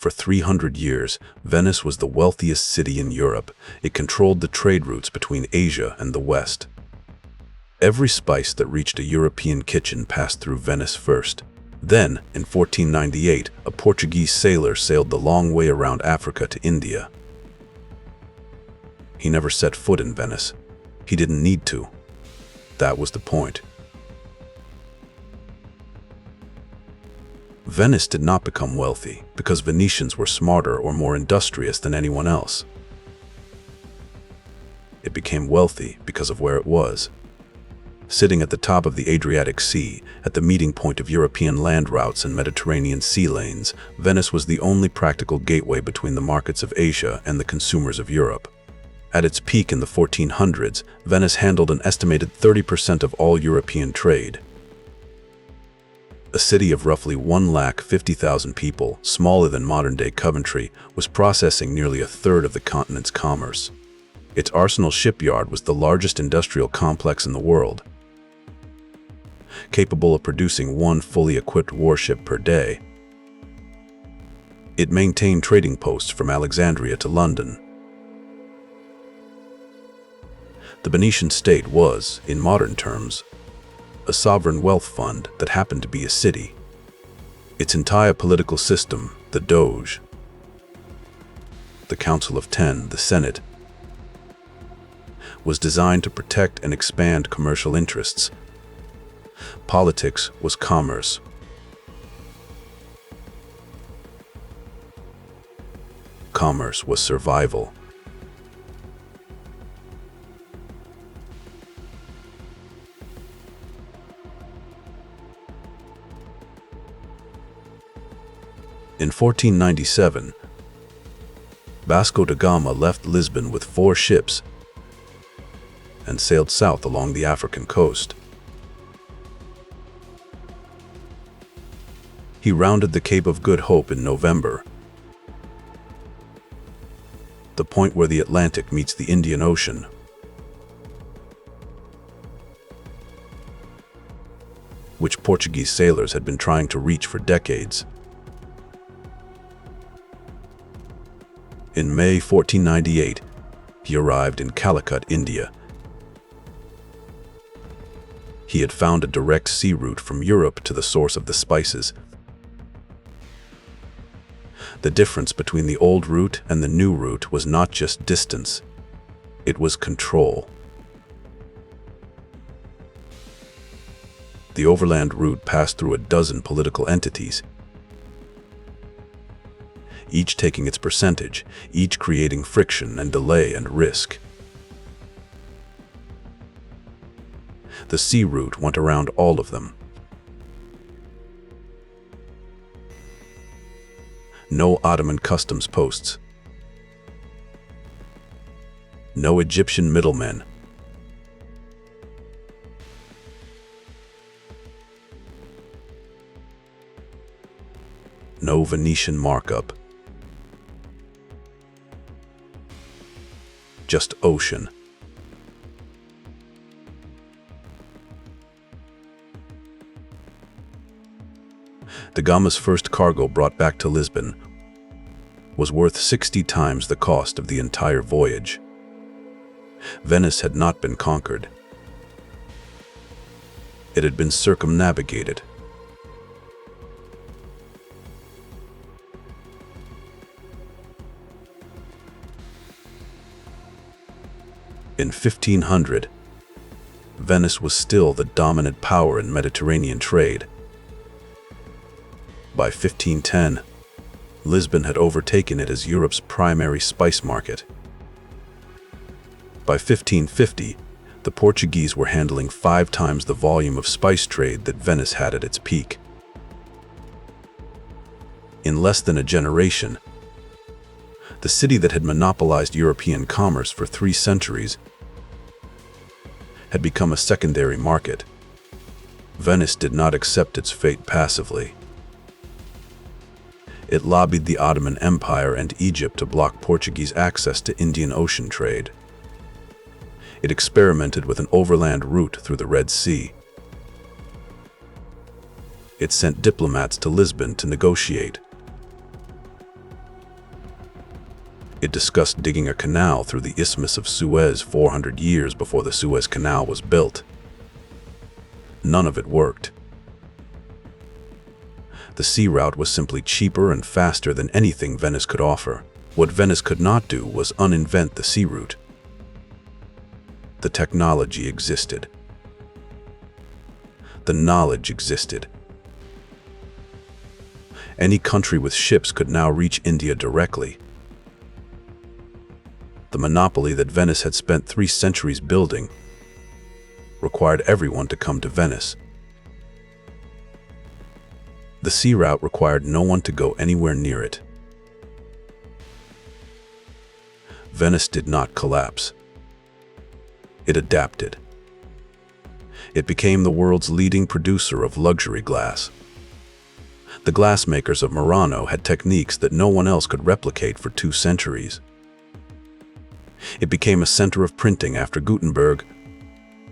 For 300 years, Venice was the wealthiest city in Europe. It controlled the trade routes between Asia and the West. Every spice that reached a European kitchen passed through Venice first. Then, in 1498, a Portuguese sailor sailed the long way around Africa to India. He never set foot in Venice. He didn't need to. That was the point. Venice did not become wealthy because Venetians were smarter or more industrious than anyone else. It became wealthy because of where it was. Sitting at the top of the Adriatic Sea, at the meeting point of European land routes and Mediterranean sea lanes, Venice was the only practical gateway between the markets of Asia and the consumers of Europe. At its peak in the 1400s, Venice handled an estimated 30% of all European trade. A city of roughly 150,000 people, smaller than modern-day Coventry, was processing nearly a third of the continent's commerce. Its Arsenal shipyard was the largest industrial complex in the world, capable of producing one fully equipped warship per day. It maintained trading posts from Alexandria to London. The Venetian state was, in modern terms, a sovereign wealth fund that happened to be a city. Its entire political system, the Doge, the Council of Ten, the Senate, was designed to protect and expand commercial interests. Politics was commerce. Commerce was survival. In 1497, Vasco da Gama left Lisbon with 4 ships and sailed south along the African coast. He rounded the Cape of Good Hope in November, the point where the Atlantic meets the Indian Ocean. Which Portuguese sailors had been trying to reach for decades. In May 1498, he arrived in Calicut, India. He had found a direct sea route from Europe to the source of the spices. The difference between the old route and the new route was not just distance, it was control. The overland route passed through a dozen political entities, each taking its percentage, each creating friction and delay and risk. The sea route went around all of them. No Ottoman customs posts. No Egyptian middlemen. No Venetian markup. Just ocean. Da Gama's first cargo brought back to Lisbon was worth 60 times the cost of the entire voyage. Venice had not been conquered. It had been circumnavigated. In 1500, Venice was still the dominant power in Mediterranean trade. By 1510, Lisbon had overtaken it as Europe's primary spice market. By 1550, the Portuguese were handling 5 times the volume of spice trade that Venice had at its peak. In less than a generation, the city that had monopolized European commerce for 3 centuries had become a secondary market. Venice did not accept its fate passively. It lobbied the Ottoman Empire and Egypt to block Portuguese access to Indian Ocean trade. It experimented with an overland route through the Red Sea. It sent diplomats to Lisbon to negotiate. It discussed digging a canal through the Isthmus of Suez 400 years before the Suez Canal was built. None of it worked. The sea route was simply cheaper and faster than anything Venice could offer. What Venice could not do was uninvent the sea route. The technology existed. The knowledge existed. Any country with ships could now reach India directly. The monopoly that Venice had spent 3 centuries building required everyone to come to Venice. The sea route required no one to go anywhere near it. Venice did not collapse. It adapted. It became the world's leading producer of luxury glass. The glassmakers of Murano had techniques that no one else could replicate for 2 centuries. It became a center of printing after Gutenberg,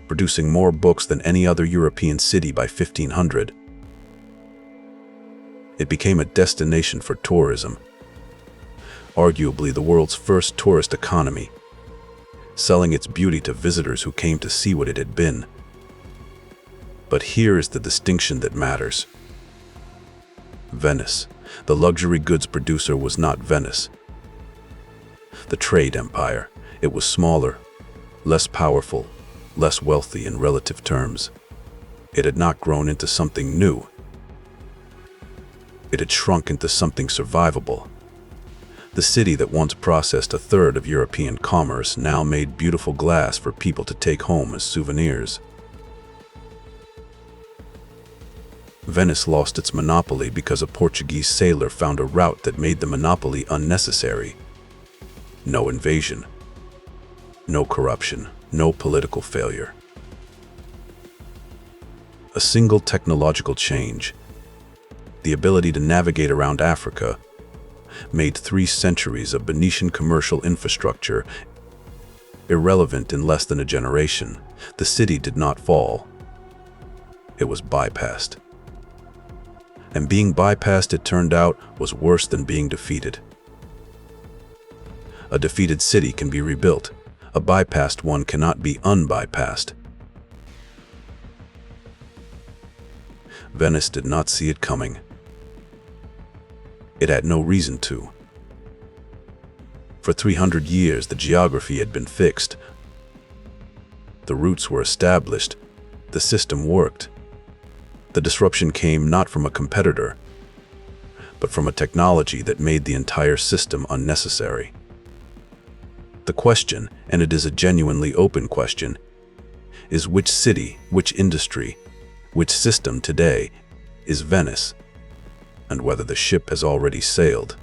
producing more books than any other European city by 1500. It became a destination for tourism, arguably the world's first tourist economy, selling its beauty to visitors who came to see what it had been. But here is the distinction that matters. Venice, the luxury goods producer, was not Venice. The trade empire. It was smaller, less powerful, less wealthy in relative terms. It had not grown into something new. It had shrunk into something survivable. The city that once processed 1/3 of European commerce now made beautiful glass for people to take home as souvenirs. Venice lost its monopoly because a Portuguese sailor found a route that made the monopoly unnecessary. No invasion. No corruption, no political failure. A single technological change, the ability to navigate around Africa, made 3 centuries of Venetian commercial infrastructure irrelevant in less than a generation. The city did not fall. It was bypassed. And being bypassed, it turned out, was worse than being defeated. A defeated city can be rebuilt. A bypassed one cannot be unbypassed. Venice did not see it coming. It had no reason to. For 300 years, the geography had been fixed. The routes were established. The system worked. The disruption came not from a competitor, but from a technology that made the entire system unnecessary. The question, and it is a genuinely open question, is which city, which industry, which system today is Venice, and whether the ship has already sailed.